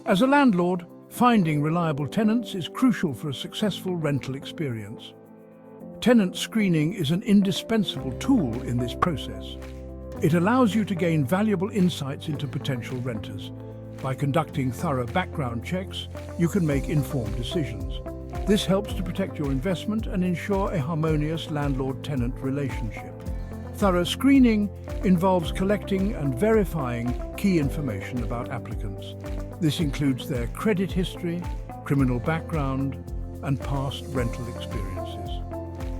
As a landlord, finding reliable tenants is crucial for a successful rental experience. Tenant screening is an indispensable tool in this process. It allows you to gain valuable insights into potential renters. By conducting thorough background checks, you can make informed decisions. This helps to protect your investment and ensure a harmonious landlord-tenant relationship. Thorough screening involves collecting and verifying key information about applicants. This includes their credit history, criminal background, and past rental experiences.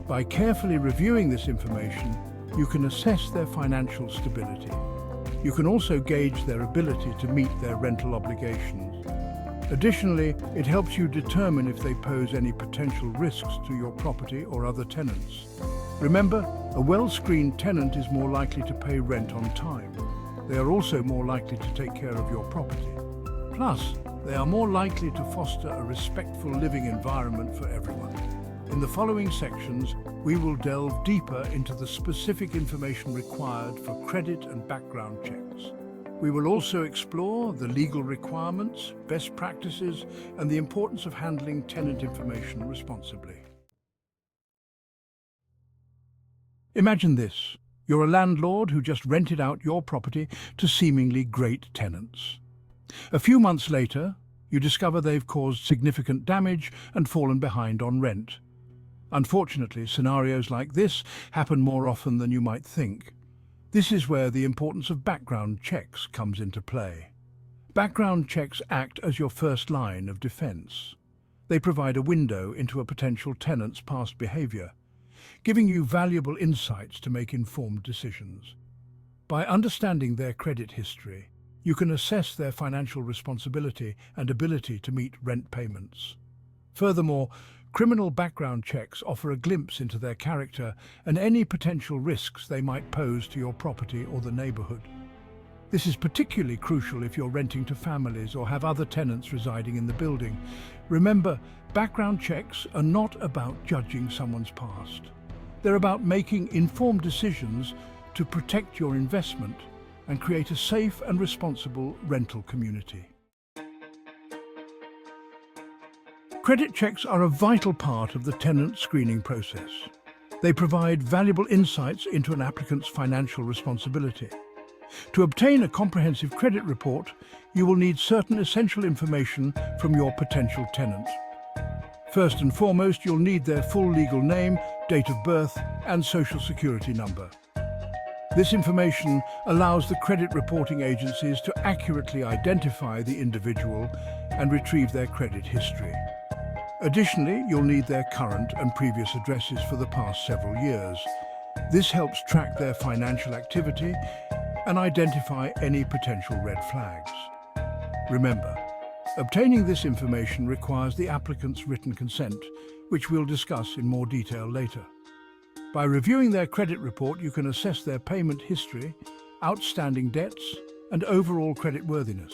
By carefully reviewing this information, you can assess their financial stability. You can also gauge their ability to meet their rental obligations. Additionally, it helps you determine if they pose any potential risks to your property or other tenants. Remember, a well-screened tenant is more likely to pay rent on time. They are also more likely to take care of your property. Plus, they are more likely to foster a respectful living environment for everyone. In the following sections, we will delve deeper into the specific information required for credit and background checks. We will also explore the legal requirements, best practices, and the importance of handling tenant information responsibly. Imagine this. You're a landlord who just rented out your property to seemingly great tenants. A few months later, you discover they've caused significant damage and fallen behind on rent. Unfortunately, scenarios like this happen more often than you might think. This is where the importance of background checks comes into play. Background checks act as your first line of defense. They provide a window into a potential tenant's past behavior, giving you valuable insights to make informed decisions. By understanding their credit history, you can assess their financial responsibility and ability to meet rent payments. Furthermore, criminal background checks offer a glimpse into their character and any potential risks they might pose to your property or the neighborhood. This is particularly crucial if you're renting to families or have other tenants residing in the building. Remember, background checks are not about judging someone's past. They're about making informed decisions to protect your investment and create a safe and responsible rental community. Credit checks are a vital part of the tenant screening process. They provide valuable insights into an applicant's financial responsibility. To obtain a comprehensive credit report, you will need certain essential information from your potential tenant. First and foremost, you'll need their full legal name, date of birth, and social security number. This information allows the credit reporting agencies to accurately identify the individual and retrieve their credit history. Additionally, you'll need their current and previous addresses for the past several years. This helps track their financial activity and identify any potential red flags. Remember, obtaining this information requires the applicant's written consent, which we'll discuss in more detail later. By reviewing their credit report, you can assess their payment history, outstanding debts, and overall creditworthiness.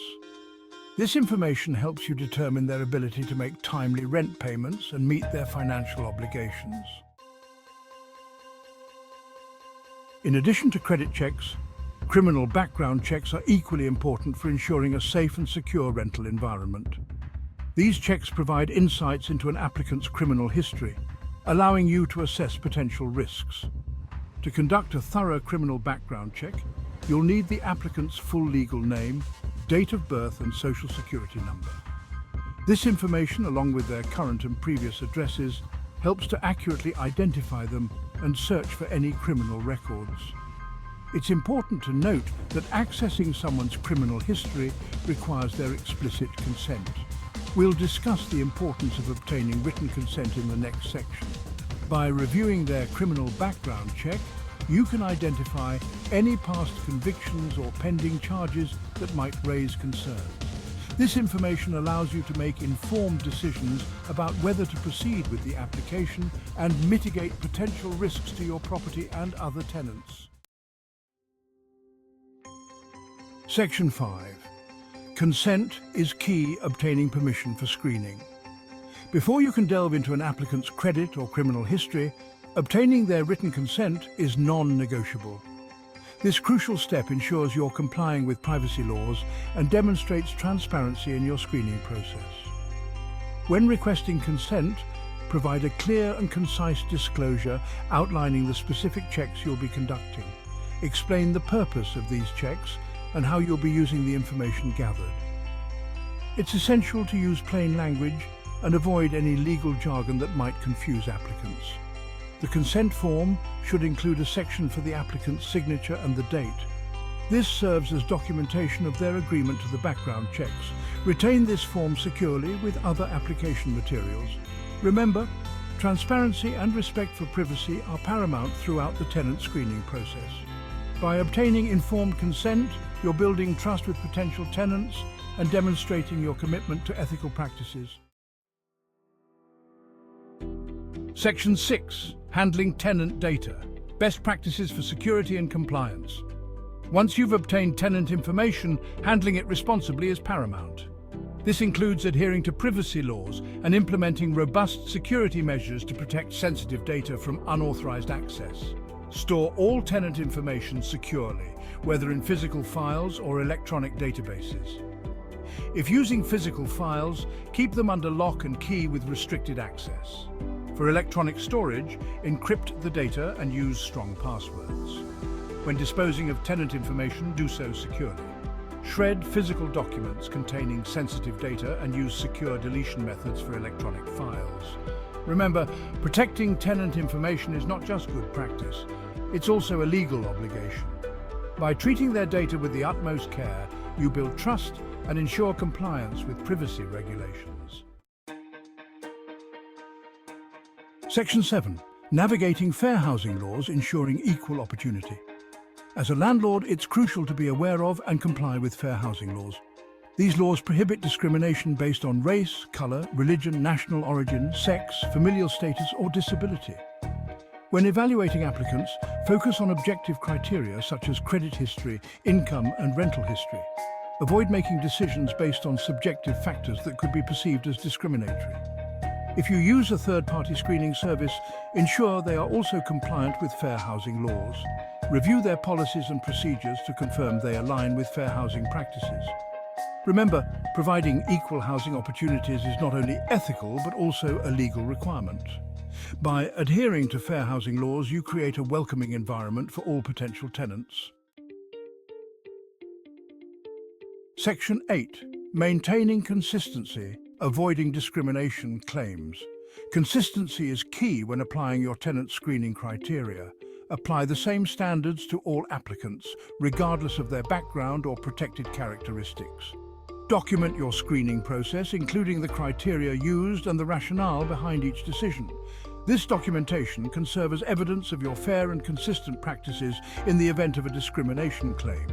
This information helps you determine their ability to make timely rent payments and meet their financial obligations. In addition to credit checks, criminal background checks are equally important for ensuring a safe and secure rental environment. These checks provide insights into an applicant's criminal history, allowing you to assess potential risks. To conduct a thorough criminal background check, you'll need the applicant's full legal name, date of birth, and social security number. This information, along with their current and previous addresses, helps to accurately identify them and search for any criminal records. It's important to note that accessing someone's criminal history requires their explicit consent. We'll discuss the importance of obtaining written consent in the next section. By reviewing their criminal background check, you can identify any past convictions or pending charges that might raise concerns. This information allows you to make informed decisions about whether to proceed with the application and mitigate potential risks to your property and other tenants. Section 5. Consent is key obtaining permission for screening. Before you can delve into an applicant's credit or criminal history, obtaining their written consent is non-negotiable. This crucial step ensures you're complying with privacy laws and demonstrates transparency in your screening process. When requesting consent, provide a clear and concise disclosure outlining the specific checks you'll be conducting. Explain the purpose of these checks and how you'll be using the information gathered. It's essential to use plain language and avoid any legal jargon that might confuse applicants. The consent form should include a section for the applicant's signature and the date. This serves as documentation of their agreement to the background checks. Retain this form securely with other application materials. Remember, transparency and respect for privacy are paramount throughout the tenant screening process. By obtaining informed consent, you're building trust with potential tenants and demonstrating your commitment to ethical practices. Section 6. Handling tenant data. Best practices for security and compliance. Once you've obtained tenant information, handling it responsibly is paramount. This includes adhering to privacy laws and implementing robust security measures to protect sensitive data from unauthorized access. Store all tenant information securely, whether in physical files or electronic databases. If using physical files, keep them under lock and key with restricted access. For electronic storage, encrypt the data and use strong passwords. When disposing of tenant information, do so securely. Shred physical documents containing sensitive data and use secure deletion methods for electronic files. Remember, protecting tenant information is not just good practice, it's also a legal obligation. By treating their data with the utmost care, you build trust and ensure compliance with privacy regulations. Section 7. Navigating fair housing laws, ensuring equal opportunity. As a landlord, it's crucial to be aware of and comply with fair housing laws. These laws prohibit discrimination based on race, color, religion, national origin, sex, familial status, or disability. When evaluating applicants, focus on objective criteria such as credit history, income, and rental history. Avoid making decisions based on subjective factors that could be perceived as discriminatory. If you use a third-party screening service, ensure they are also compliant with fair housing laws. Review their policies and procedures to confirm they align with fair housing practices. Remember, providing equal housing opportunities is not only ethical but also a legal requirement. By adhering to fair housing laws, you create a welcoming environment for all potential tenants. Section 8. Maintaining consistency, avoiding discrimination claims. Consistency is key when applying your tenant screening criteria. Apply the same standards to all applicants, regardless of their background or protected characteristics. Document your screening process, including the criteria used and the rationale behind each decision. This documentation can serve as evidence of your fair and consistent practices in the event of a discrimination claim.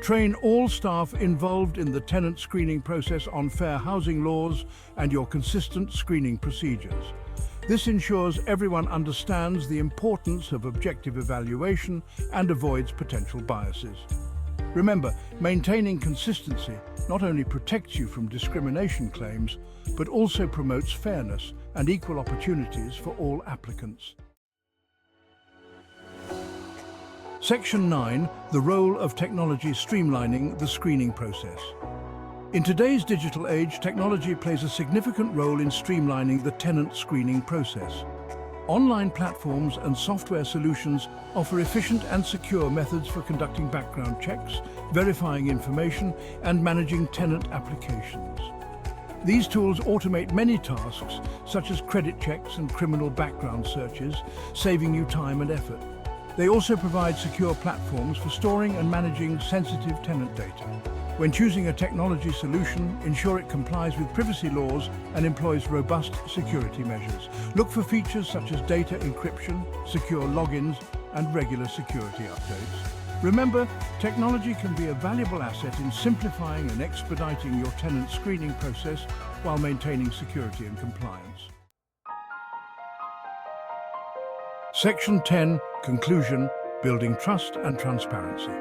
Train all staff involved in the tenant screening process on fair housing laws and your consistent screening procedures. This ensures everyone understands the importance of objective evaluation and avoids potential biases. Remember, maintaining consistency not only protects you from discrimination claims, but also promotes fairness and equal opportunities for all applicants. Section 9. The role of technology streamlining the screening process. In today's digital age, technology plays a significant role in streamlining the tenant screening process. Online platforms and software solutions offer efficient and secure methods for conducting background checks, verifying information, and managing tenant applications. These tools automate many tasks, such as credit checks and criminal background searches, saving you time and effort. They also provide secure platforms for storing and managing sensitive tenant data. When choosing a technology solution, ensure it complies with privacy laws and employs robust security measures. Look for features such as data encryption, secure logins, and regular security updates. Remember, technology can be a valuable asset in simplifying and expediting your tenant screening process while maintaining security and compliance. Section 10. Conclusion. Building trust and transparency.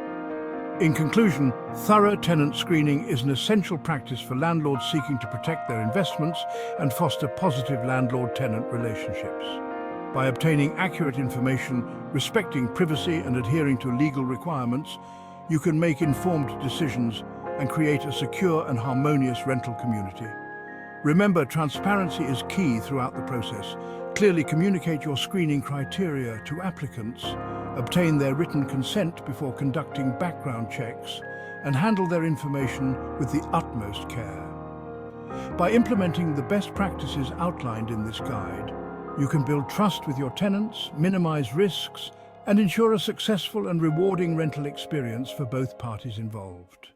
In conclusion, thorough tenant screening is an essential practice for landlords seeking to protect their investments and foster positive landlord-tenant relationships. By obtaining accurate information, respecting privacy and adhering to legal requirements, you can make informed decisions and create a secure and harmonious rental community. Remember, transparency is key throughout the process. Clearly communicate your screening criteria to applicants, obtain their written consent before conducting background checks, and handle their information with the utmost care. By implementing the best practices outlined in this guide, you can build trust with your tenants, minimize risks, and ensure a successful and rewarding rental experience for both parties involved.